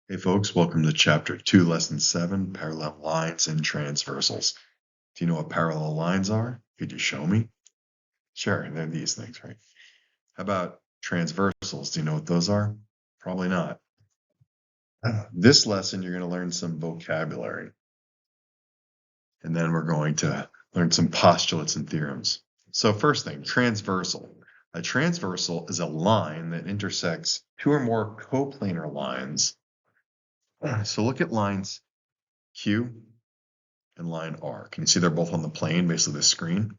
Hey folks, welcome to Chapter 2, Lesson 7, Parallel Lines and Transversals. Do you know what parallel lines are? Could you show me? Sure, they're these things, right? How about transversals? Do you know what those are? Probably not. This lesson, you're going to learn some vocabulary. And then we're going to learn some postulates and theorems. So first thing, transversal. A transversal is a line that intersects two or more coplanar lines. So look at lines Q and line R. Can you see they're both on the plane, basically the screen?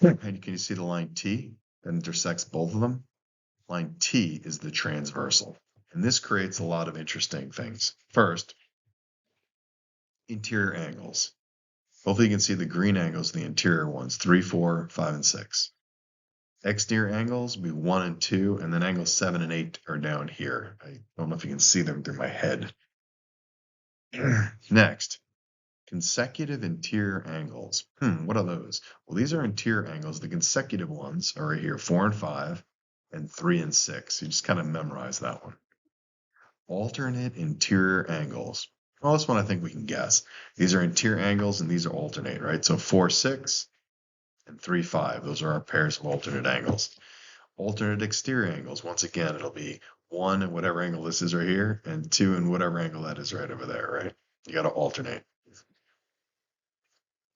And can you see the line T that intersects both of them? Line T is the transversal. And this creates a lot of interesting things. First, interior angles. Hopefully you can see the green angles, the interior ones, 3, 4, 5, and 6. Exterior angles will be 1 and 2, and then angles 7 and 8 are down here. I don't know if you can see them through my head. Next, consecutive interior angles. What are those? Well, these are interior angles. The consecutive ones are right here, 4 and 5, and 3 and 6. You just kind of memorize that one. Alternate interior angles. Well, this one I think we can guess. These are interior angles and these are alternate, right? So 4, 6, and 3, 5. Those are our pairs of alternate angles. Alternate exterior angles. Once again, it'll be 1 in whatever angle this is right here, and 2 in whatever angle that is right over there, right? You got to alternate.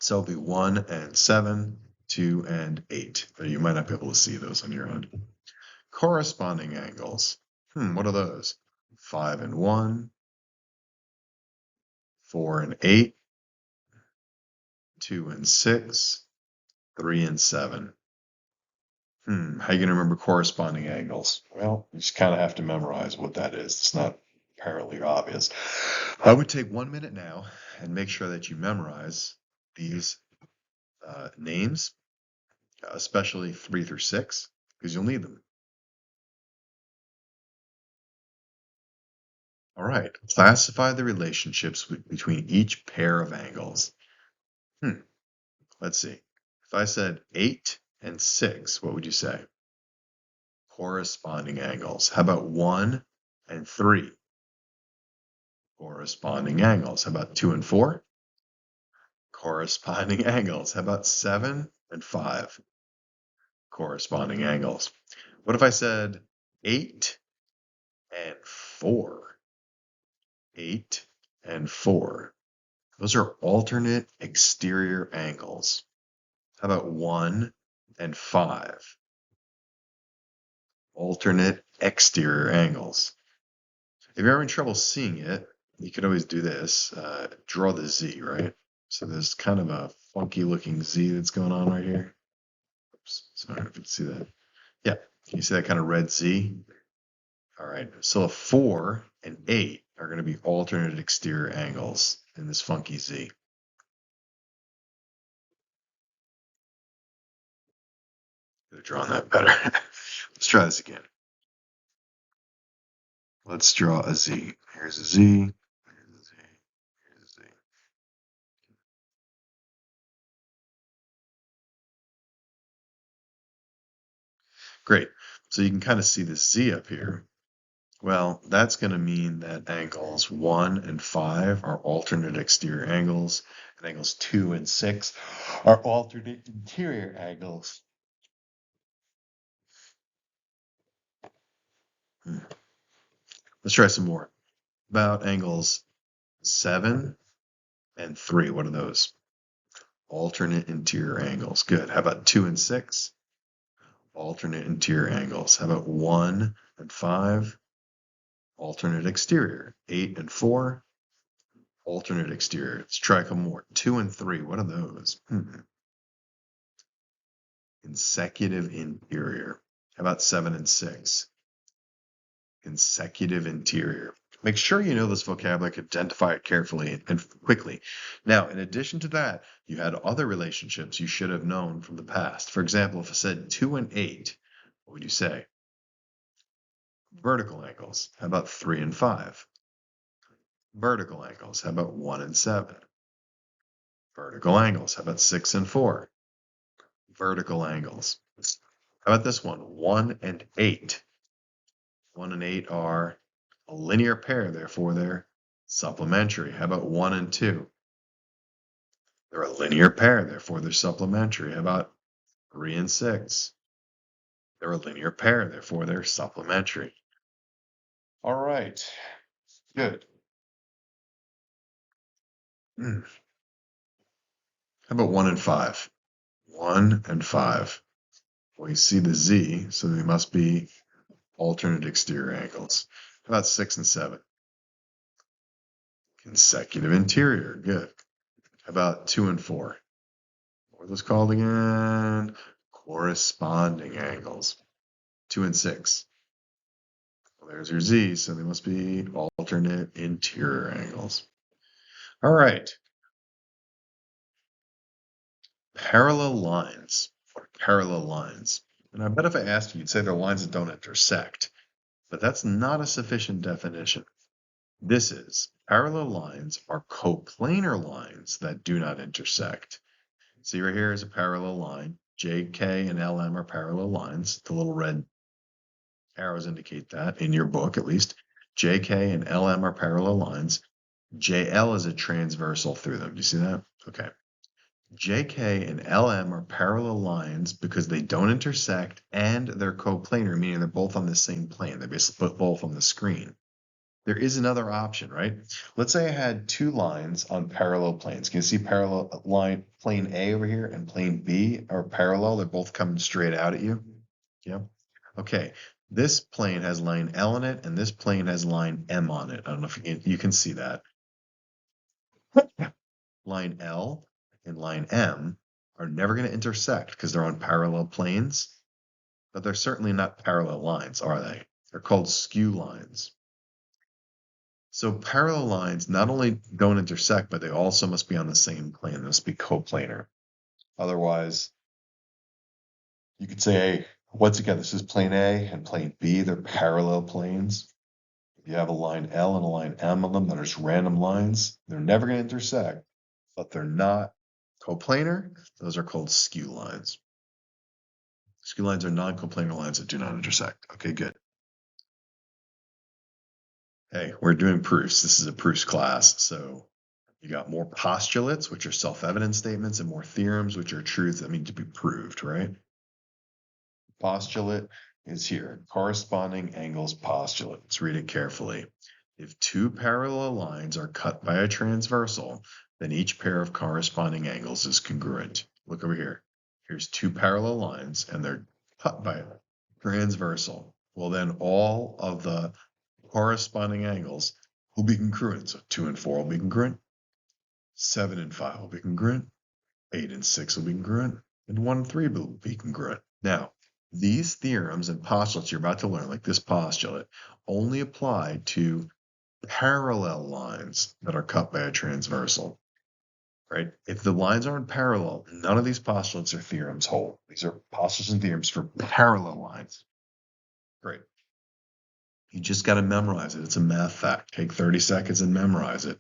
So it'll be 1 and 7, 2 and 8. But you might not be able to see those on your own. Corresponding angles. What are those? 5 and 1, 4 and 8, 2 and 6, 3 and 7. How are you going to remember corresponding angles? Well, you just kind of have to memorize what that is. It's not apparently obvious. I would take 1 minute now and make sure that you memorize these names, especially 3 through 6, because you'll need them. All right, classify the relationships between each pair of angles. Let's see. If I said 8 and 6, what would you say? Corresponding angles. How about 1 and 3? Corresponding angles. How about 2 and 4? Corresponding angles. How about 7 and 5? Corresponding angles. What if I said 8 and 4? 8 and 4. Those are alternate exterior angles. How about 1 and 5? Alternate exterior angles. If you're having trouble seeing it, you could always do this. Draw the Z, right? So there's kind of a funky looking Z that's going on right here. Oops, sorry if you can see that. Yeah, can you see that kind of red Z? All right, so a 4 and 8 are going to be alternate exterior angles in this funky Z. Could have drawn that better. Let's try this again. Let's draw a Z. Here's a Z. Here's a Z. Here's a Z. Great. So you can kind of see the Z up here. Well, that's going to mean that angles 1 and 5 are alternate exterior angles, and angles 2 and 6 are alternate interior angles. Let's try some more. About angles 7 and 3. What are those? Alternate interior angles. Good. How about 2 and 6? Alternate interior angles. How about 1 and 5? Alternate exterior. 8 and 4? Alternate exterior. Let's try a couple more. 2 and 3. What are those? Consecutive interior. How about 7 and 6? Consecutive interior. Make sure you know this vocabulary, identify it carefully and quickly. Now, in addition to that, you had other relationships you should have known from the past. For example, if I said 2 and 8, what would you say? Vertical angles. How about 3 and 5? Vertical angles. How about 1 and 7? Vertical angles. How about 6 and 4? Vertical angles. How about this one? 1 and 8. 1 and 8 are a linear pair, therefore they're supplementary. How about 1 and 2? They're a linear pair, therefore they're supplementary. How about 3 and 6? They're a linear pair, therefore they're supplementary. All right, good. How about 1 and 5? 1 and 5. Well, you see the Z, so they must be alternate exterior angles. How about 6 and 7? Consecutive interior. Good. How about 2 and 4? What are those called again? Corresponding angles. 2 and 6. Well, there's your Z, so they must be alternate interior angles. All right. Parallel lines. What are parallel lines? And I bet if I asked you, you'd say they're lines that don't intersect. But that's not a sufficient definition. This is parallel lines are coplanar lines that do not intersect. See right here is a parallel line. JK and LM are parallel lines. The little red arrows indicate that in your book, at least. JK and LM are parallel lines. JL is a transversal through them. Do you see that? Okay. JK and LM are parallel lines because they don't intersect and they're coplanar, meaning they're both on the same plane. They're basically both on the screen. There is another option, right? Let's say I had two lines on parallel planes. Can you see parallel line plane A over here and plane B are parallel? They're both coming straight out at you. Yeah. Okay. This plane has line L on it, and this plane has line M on it. I don't know if you can see that. Line L and line M are never going to intersect because they're on parallel planes, but they're certainly not parallel lines, are they? They're called skew lines. So parallel lines not only don't intersect, but they also must be on the same plane. They must be coplanar. Otherwise, you could say, hey, once again, this is plane A and plane B. They're parallel planes. If you have a line L and a line M on them that are just random lines, they're never going to intersect, but they're not coplanar. Those are called skew lines. Skew lines are non-coplanar lines that do not intersect. Okay, good. Hey, we're doing proofs. This is a proofs class, so you got more postulates, which are self-evident statements, and more theorems, which are truths that need to be proved, right? Postulate is here. Corresponding angles postulate. Let's read it carefully. If two parallel lines are cut by a transversal, then each pair of corresponding angles is congruent. Look over here. Here's two parallel lines, and they're cut by a transversal. Well, then all of the corresponding angles will be congruent. So 2 and 4 will be congruent. 7 and 5 will be congruent. 8 and 6 will be congruent. And 1 and 3 will be congruent. Now, these theorems and postulates you're about to learn, like this postulate, only apply to parallel lines that are cut by a transversal, right? If the lines aren't parallel, none of these postulates or theorems hold. These are postulates and theorems for parallel lines. Great. You just got to memorize it. It's a math fact. Take 30 seconds and memorize it.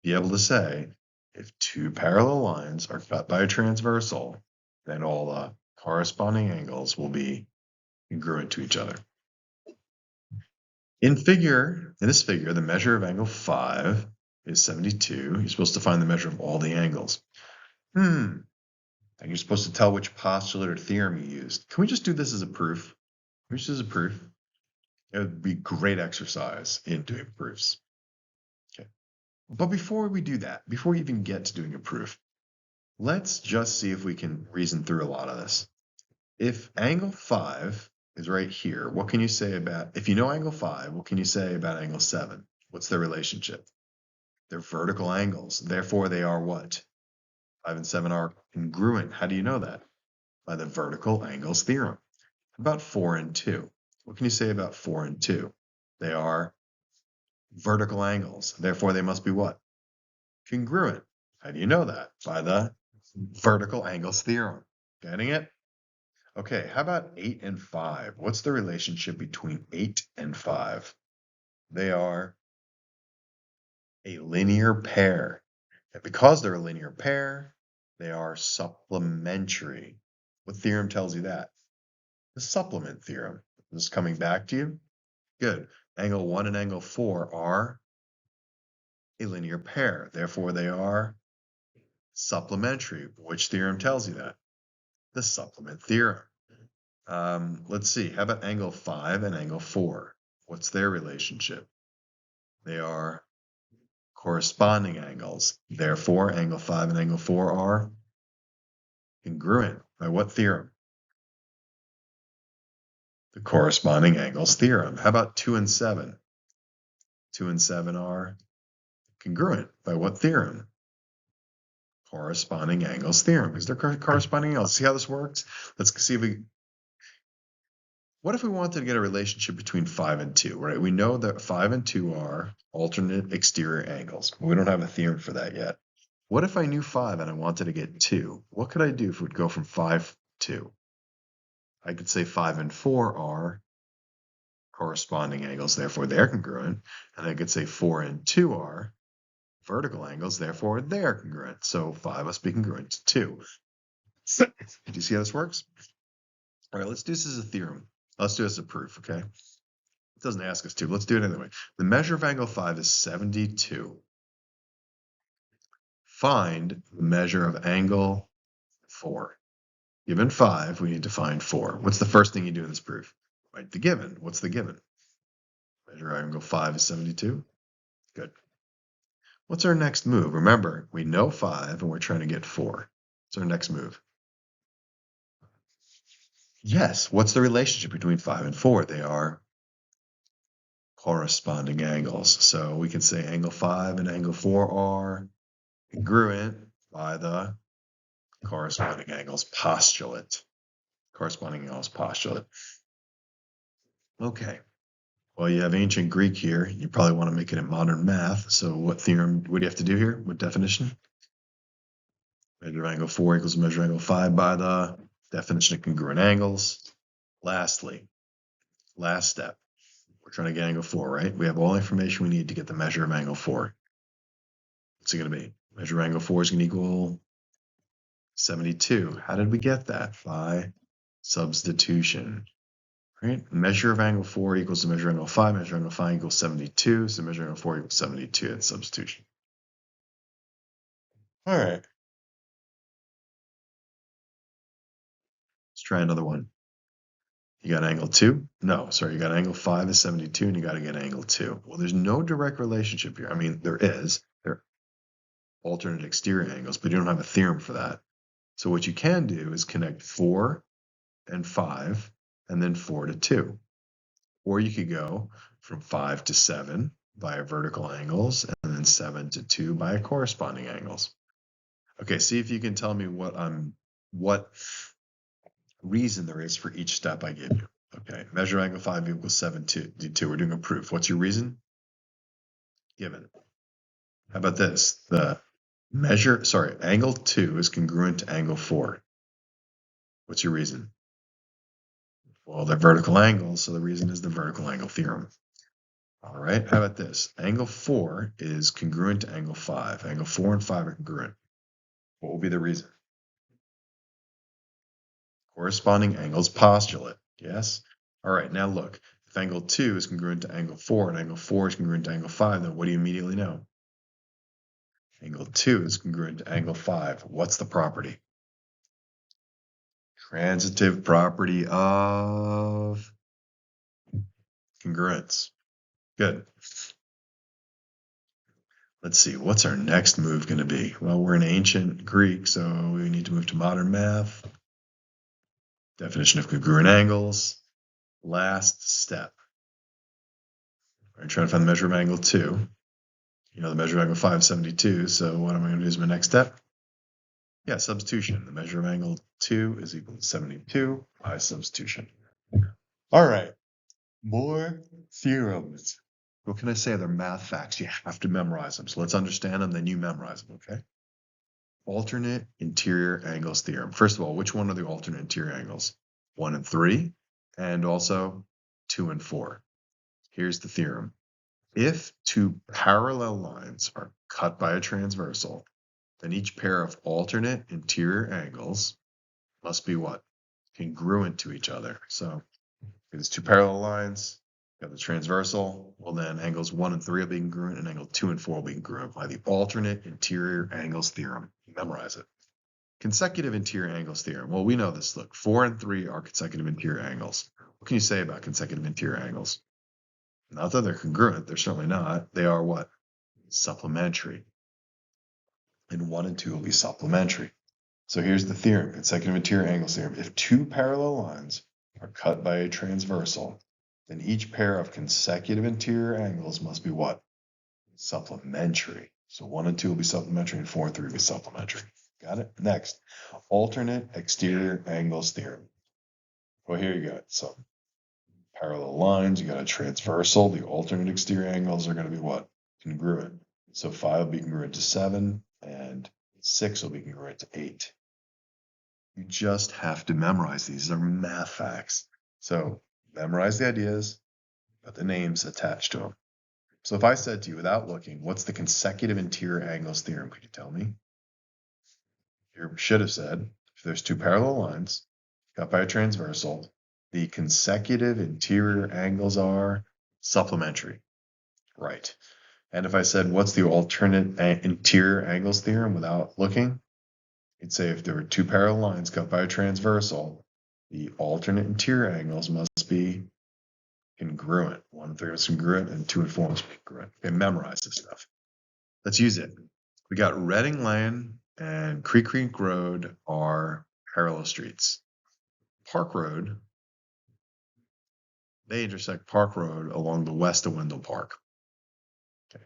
Be able to say, if two parallel lines are cut by a transversal, then all the corresponding angles will be congruent to each other. In this figure, the measure of angle 5 is 72. You're supposed to find the measure of all the angles. And you're supposed to tell which postulate or theorem you used. Can we just do this as a proof? Can we just do this as a proof? It would be great exercise in doing proofs. Okay. But before we do that, before we even get to doing a proof, let's just see if we can reason through a lot of this. If angle 5 is right here, what can you say about, if you know angle 5, what can you say about angle 7? What's their relationship? They're vertical angles. Therefore, they are what? 5 and 7 are congruent. How do you know that? By the vertical angles theorem. About 4 and 2. What can you say about 4 and 2? They are vertical angles. Therefore, they must be what? Congruent. How do you know that? By the vertical angles theorem. Getting it? Okay, how about 8 and 5? What's the relationship between 8 and 5? They are a linear pair. And because they're a linear pair, they are supplementary. What theorem tells you that? The supplement theorem. Is this coming back to you? Good. Angle 1 and angle 4 are a linear pair. Therefore, they are supplementary. Which theorem tells you that? The supplement theorem. Let's see. How about angle 5 and angle 4? What's their relationship? They are corresponding angles. Therefore, angle 5 and angle 4 are congruent. By what theorem? The corresponding angles theorem. How about 2 and 7? 2 and 7 are congruent. By what theorem? Corresponding angles theorem. Because they're corresponding angles. See how this works? Let's see if we... What if we wanted to get a relationship between 5 and 2, right? We know that 5 and 2 are alternate exterior angles, but we don't have a theorem for that yet. What if I knew 5 and I wanted to get 2? What could I do if we'd go from 5 to 2? I could say 5 and 4 are corresponding angles, therefore they're congruent. And I could say 4 and 2 are vertical angles, therefore they're congruent. So 5 must be congruent to 2. Do you see how this works? All right, let's do this as a theorem. Let's do it as a proof, okay? It doesn't ask us to. Let's do it anyway. The measure of angle 5 is 72. Find the measure of angle 4. Given 5, we need to find 4. What's the first thing you do in this proof? Write the given. What's the given? Measure of angle 5 is 72. Good. What's our next move? Remember, we know 5 and we're trying to get 4. What's our next move? Yes, what's the relationship between 5 and 4? They are corresponding angles. So we can say angle 5 and angle 4 are congruent by the corresponding angles postulate. Corresponding angles postulate. Okay. Well, you have ancient Greek here. You probably want to make it in modern math. So what theorem would you have to do here? What definition? Measure of angle 4 equals measure of angle 5 by the definition of congruent angles. Lastly, last step. We're trying to get angle 4, right? We have all the information we need to get the measure of angle 4. What's it going to be? Measure of angle 4 is going to equal 72. How did we get that? By substitution. Right? Measure of angle 4 equals the measure of angle 5. Measure of angle 5 equals 72. So measure of angle 4 equals 72. That's substitution. All right. Let's try another one. You got angle 2? No, sorry, you got angle 5 is 72, and you got to get angle 2. Well, there's no direct relationship here. I mean, there is. They're alternate exterior angles, but you don't have a theorem for that. So what you can do is connect 4 and 5, and then 4 to 2. Or you could go from 5 to 7 via vertical angles, and then 7 to 2 by corresponding angles. Okay, see if you can tell me what reason there is for each step I give you. Okay, measure angle 5 equals 7 to 2. We're doing a proof. What's your reason? Given. How about this? The angle 2 is congruent to angle 4. What's your reason? Well, they're vertical angles, so the reason is the vertical angle theorem. All right, how about this? Angle 4 is congruent to angle 5. Angle 4 and 5 are congruent. What will be the reason? Corresponding angles postulate. Yes? All right, now look. If angle 2 is congruent to angle 4 and angle 4 is congruent to angle 5, then what do you immediately know? Angle 2 is congruent to angle 5. What's the property? Transitive property of congruence. Good. Let's see, what's our next move going to be? Well, we're in ancient Greek, so we need to move to modern math. Definition of congruent angles. Last step. We're trying to find the measure of angle 2. You know the measure of angle 5 is 72, so what am I going to do as my next step? Yeah, substitution. The measure of angle 2 is equal to 72 by substitution. All right, more theorems. What can I say? They're math facts. You have to memorize them. So let's understand them, then you memorize them, okay? Alternate interior angles theorem. First of all, which one are the alternate interior angles? 1 and 3, and also 2 and 4. Here's the theorem. If two parallel lines are cut by a transversal, then each pair of alternate interior angles must be what? Congruent to each other. So there's two parallel lines, Got the transversal. Well, then angles 1 and 3 will be congruent, and angle 2 and 4 will be congruent by the alternate interior angles theorem. Memorize it. Consecutive interior angles theorem. Well, we know this. Look, 4 and 3 are consecutive interior angles. What can you say about consecutive interior angles? Not that they're congruent. They're certainly not. They are what? Supplementary. And 1 and 2 will be supplementary. So here's the theorem, consecutive interior angles theorem. If two parallel lines are cut by a transversal, then each pair of consecutive interior angles must be what? Supplementary. So 1 and 2 will be supplementary, and 4 and 3 will be supplementary. Got it? Next, alternate exterior angles theorem. Well, here you got some parallel lines. You got a transversal. The alternate exterior angles are going to be what? Congruent. So 5 will be congruent to 7, and 6 will be congruent to 8. You just have to memorize these. These are math facts. So memorize the ideas, but the names attached to them. So if I said to you without looking, what's the consecutive interior angles theorem? Could you tell me? You should have said, if there's two parallel lines cut by a transversal, the consecutive interior angles are supplementary. Right. And if I said, what's the alternate interior angles theorem without looking? You'd say if there were two parallel lines cut by a transversal, the alternate interior angles must be congruent. 1 and 3 is congruent, and 2 and 4 must be congruent. Okay, memorize this stuff. Let's use it. We got Reading Lane and Creek Creek Road are parallel streets. Park Road, they intersect Park Road along the west of Wendell Park. Okay.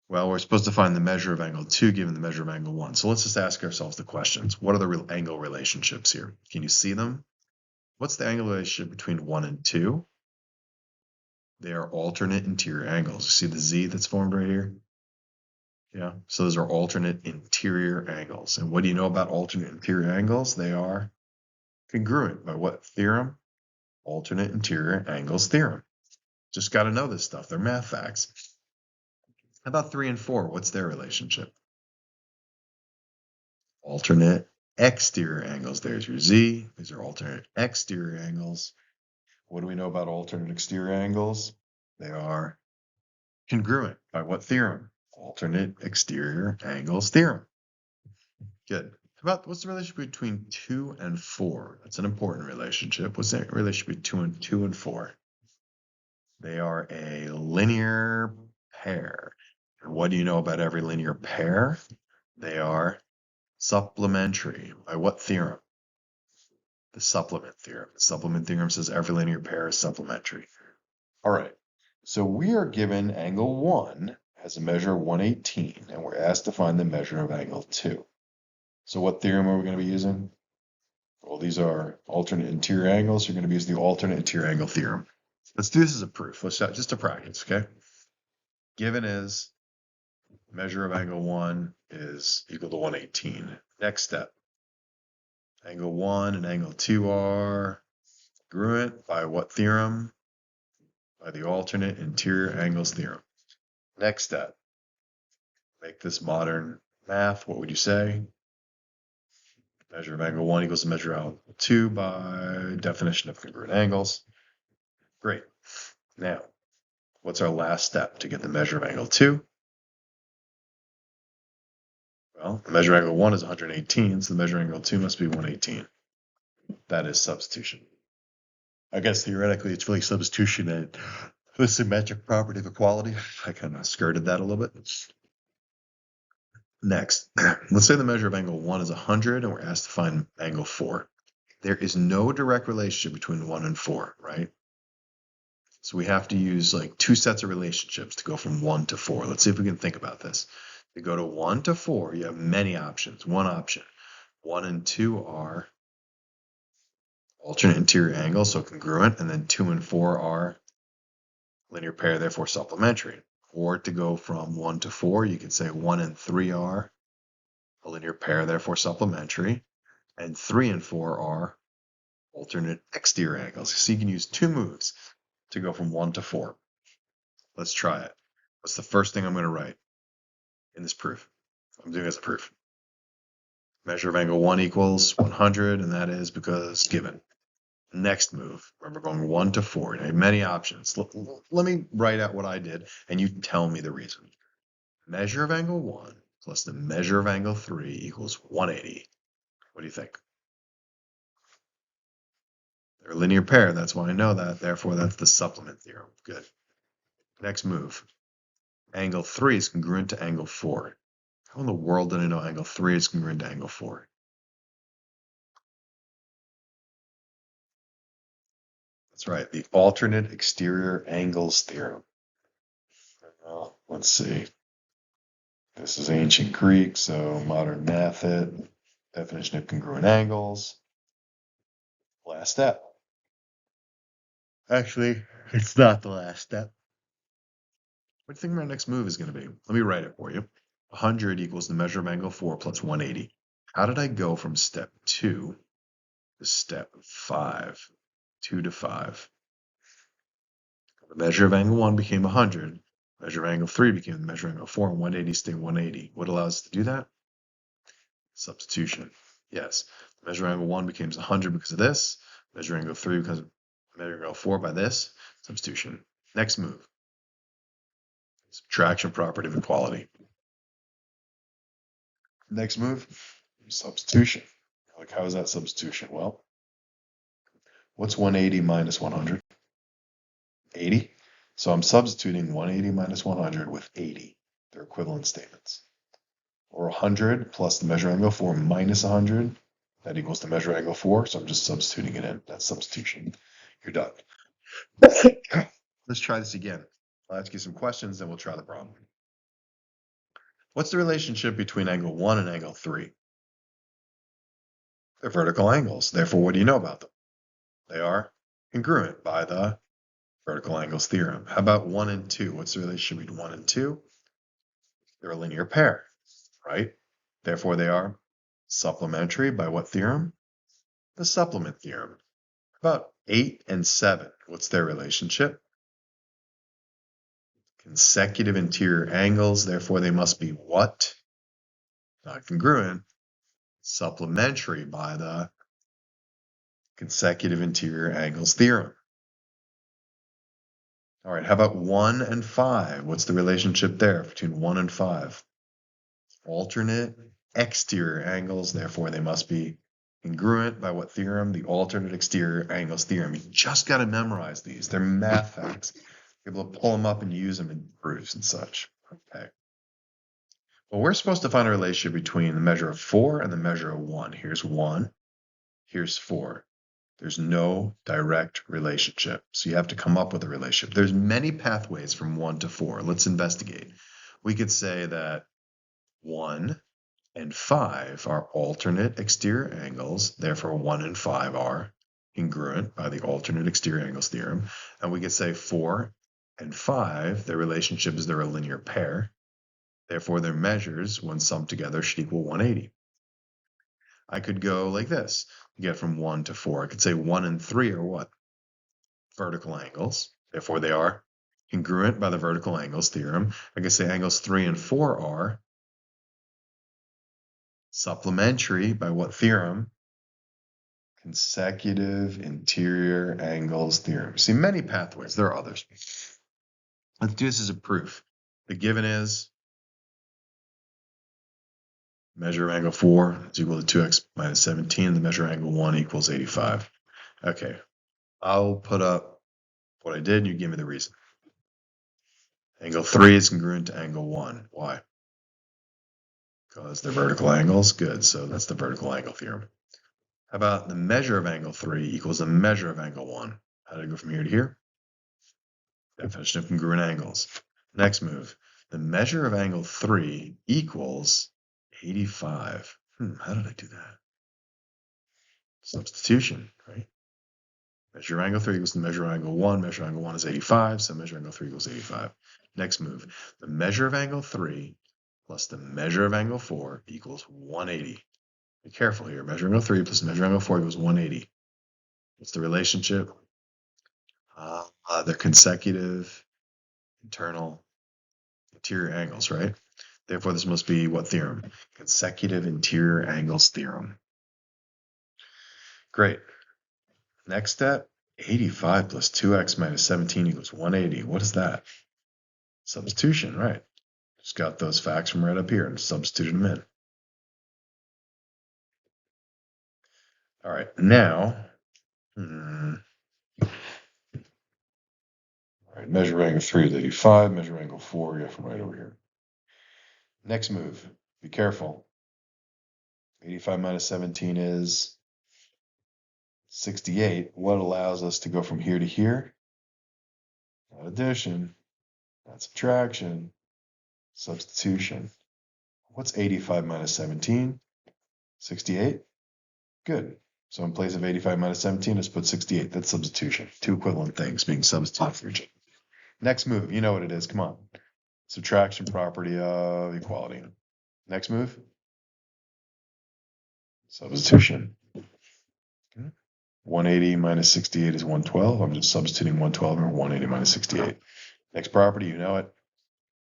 Well, we're supposed to find the measure of angle 2 given the measure of angle 1. So let's just ask ourselves the questions. What are the real angle relationships here? Can you see them? What's the angle relationship between 1 and 2? They are alternate interior angles. You see the Z that's formed right here? Yeah, so those are alternate interior angles. And what do you know about alternate interior angles? They are congruent by what theorem? Alternate interior angles theorem. Just got to know this stuff. They're math facts. How about 3 and 4? What's their relationship? Alternate exterior angles. There's your Z. These are alternate exterior angles. What do we know about alternate exterior angles? They are congruent by what theorem? Alternate exterior angles theorem. Good. What's the relationship between 2 and 4? That's an important relationship. What's the relationship between 2 and 4? They are a linear pair. And what do you know about every linear pair? They are supplementary. By what theorem? The supplement theorem. The supplement theorem says every linear pair is supplementary. All right. So we are given angle 1 as a measure of 118, and we're asked to find the measure of angle 2. So what theorem are we going to be using? Well, these are alternate interior angles. You're going to be using the alternate interior angle theorem. Let's do this as a proof. Let's just to practice, okay? Given is measure of angle 1 is equal to 118. Next step. Angle 1 and angle 2 are congruent by what theorem? By the alternate interior angles theorem. Next step. Make this modern math. What would you say? Measure of angle 1 equals the measure of angle 2 by definition of congruent angles. Great. Now, what's our last step to get the measure of angle 2? Well, the measure of angle 1 is 118, so the measure of angle 2 must be 118. That is substitution. I guess theoretically it's really substitution at the symmetric property of equality. I kind of skirted that a little bit. Next, let's say the measure of angle 1 is 100 and we're asked to find angle 4. There is no direct relationship between 1 and 4, right? So we have to use like two sets of relationships to go from 1 to 4. Let's see if we can think about this. To go to 1 to 4, you have many options. One option. 1 and 2 are alternate interior angles, so congruent, and then 2 and 4 are linear pair, therefore supplementary. Or to go from 1 to 4, you could say 1 and 3 are a linear pair, therefore supplementary, and 3 and 4 are alternate exterior angles. So you can use two moves to go from 1 to 4. Let's try it. What's the first thing I'm going to write in this proof? I'm doing it as a proof. Measure of angle 1 equals 100, and that is because given. Next move. Remember, going 1 to 4. I have many options. Let me write out what I did, and you tell me the reason. Measure of angle 1 plus the measure of angle 3 equals 180. What do you think? They're a linear pair. That's why I know that. Therefore, that's the supplement theorem. Good. Next move. Angle 3 is congruent to angle 4. How in the world did I know angle 3 is congruent to angle 4? That's right, the alternate exterior angles theorem. Well, let's see. This is ancient Greek, so modern method, definition of congruent angles. Last step. Actually, it's not the last step. What do you think my next move is going to be? Let me write it for you. 100 equals the measure of angle 4 plus 180. How did I go from step 2 to step 5? 2 to 5. The measure of angle 1 became 100. Measure of angle 3 became the measure of angle 4, and 180 stayed 180. What allows us to do that? Substitution. Yes. Measure of angle 1 becomes 100 because of this. Measure of angle 3 becomes measure of angle 4 by this. Substitution. Next move. Subtraction property of equality. Next move. Substitution. Like, how is that substitution? Well, what's 180 minus 100? 80. So I'm substituting 180 minus 100 with 80. They're equivalent statements. Or 100 plus the measure angle 4 minus 100. That equals the measure angle 4. So I'm just substituting it in. That's substitution. You're done. Let's try this again. I'll ask you some questions, then we'll try the problem. What's the relationship between angle 1 and angle 3? They're vertical angles. Therefore, what do you know about them? They are congruent by the vertical angles theorem. How about 1 and 2? What's the relationship between 1 and 2? They're a linear pair, right? Therefore, they are supplementary by what theorem? The supplement theorem. How about 8 and 7? What's their relationship? Consecutive interior angles. Therefore, they must be what? Not congruent. Supplementary by the consecutive interior angles theorem. All right, how about 1 and 5? What's the relationship there between 1 and 5? Alternate exterior angles, therefore they must be congruent by what theorem? The alternate exterior angles theorem. You just got to memorize these. They're math facts. Be able to pull them up and use them in proofs and such. Okay. Well, we're supposed to find a relationship between the measure of 4 and the measure of 1. Here's 1. Here's 4. There's no direct relationship. So you have to come up with a relationship. There's many pathways from 1 to 4. Let's investigate. We could say that 1 and 5 are alternate exterior angles. Therefore, 1 and 5 are congruent by the alternate exterior angles theorem. And we could say 4 and 5, their relationship is they're a linear pair. Therefore, their measures, when summed together, should equal 180. I could go like this. Get from 1 to 4. I could say 1 and 3 are what? Vertical angles. Therefore, they are congruent by the vertical angles theorem. I could say angles 3 and 4 are supplementary by what theorem? Consecutive interior angles theorem. See, many pathways. There are others. Let's do this as a proof. The given is measure of angle 4 is equal to 2x minus 17. The measure of angle 1 equals 85. Okay. I'll put up what I did, and you give me the reason. Angle 3 is congruent to angle 1. Why? Because they're vertical angles. Good. So that's the vertical angle theorem. How about the measure of angle 3 equals the measure of angle 1? How did I go from here to here? Definition of congruent angles. Next move. The measure of angle 3 equals 85. How did I do that? Substitution, right? Measure of angle 3 equals the measure of angle 1. Measure of angle 1 is 85, so measure of angle 3 equals 85. Next move. The measure of angle 3 plus the measure of angle 4 equals 180. Be careful here. Measure of angle 3 plus measure of angle 4 equals 180. What's the relationship? They're consecutive internal interior angles, right? Therefore, this must be what theorem? Consecutive interior angles theorem. Great. Next step, 85 plus 2x minus 17 equals 180. What is that? Substitution, right. Just got those facts from right up here and substituted them in. All right, now, all right, measure angle 3 is 85, measure angle 4, yeah, from right over here. Next move, be careful. 85 minus 17 is 68. What allows us to go from here to here? Not addition, not subtraction, substitution. What's 85 minus 17? 68? Good. So in place of 85 minus 17, let's put 68. That's substitution. Two equivalent things being substituted for each other. Next move, you know what it is. Come on. Subtraction property of equality. Next move. Substitution. 180 minus 68 is 112. I'm just substituting 112 and 180 minus 68. Next property, you know it.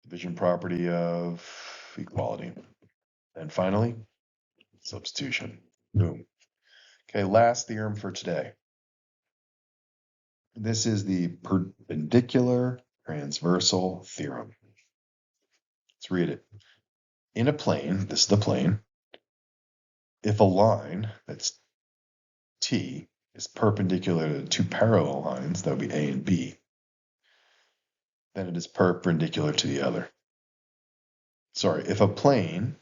Division property of equality. And finally, substitution. Boom. Okay, last theorem for today. This is the perpendicular transversal theorem. Let's read it. In a plane, this is the plane, if a line that's T is perpendicular to two parallel lines, that would be A and B, then it is perpendicular to the other. Sorry, if a plane,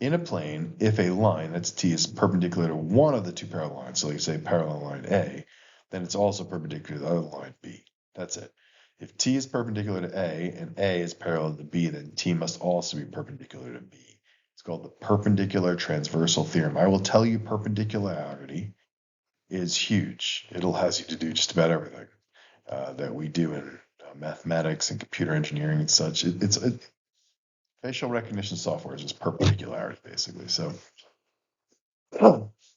in a plane, if a line that's T is perpendicular to one of the two parallel lines, so like say parallel line A, then it's also perpendicular to the other line B. That's it. If T is perpendicular to A and A is parallel to B, then T must also be perpendicular to B. It's called the perpendicular transversal theorem. I will tell you perpendicularity is huge. It allows you to do just about everything that we do in mathematics and computer engineering and such. Facial recognition software is just perpendicularity, basically. So,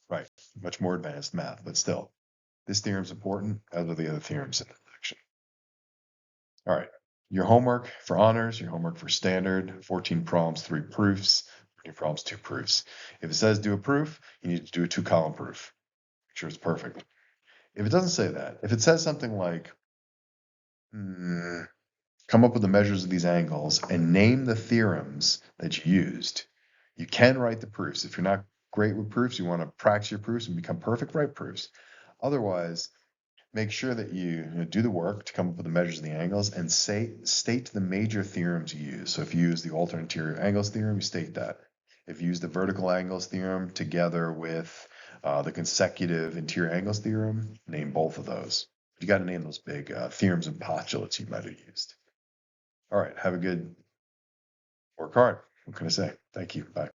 right, much more advanced math, but still, this theorem is important, as are the other theorems in the section. All right, your homework for honors, your homework for standard, 14 problems, 3 proofs, 14 problems, 2 proofs. If it says do a proof, you need to do a 2-column proof. Make sure it's perfect. If it doesn't say that, if it says something like, come up with the measures of these angles and name the theorems that you used, you can write the proofs. If you're not great with proofs, you want to practice your proofs and become perfect, write proofs. Otherwise, make sure that you do the work to come up with the measures of the angles and state the major theorems you use. So if you use the alternate interior angles theorem, you state that. If you use the vertical angles theorem together with the consecutive interior angles theorem, name both of those. You got to name those big theorems and postulates you might have used. All right, have a good work hard. What can I say? Thank you. Bye.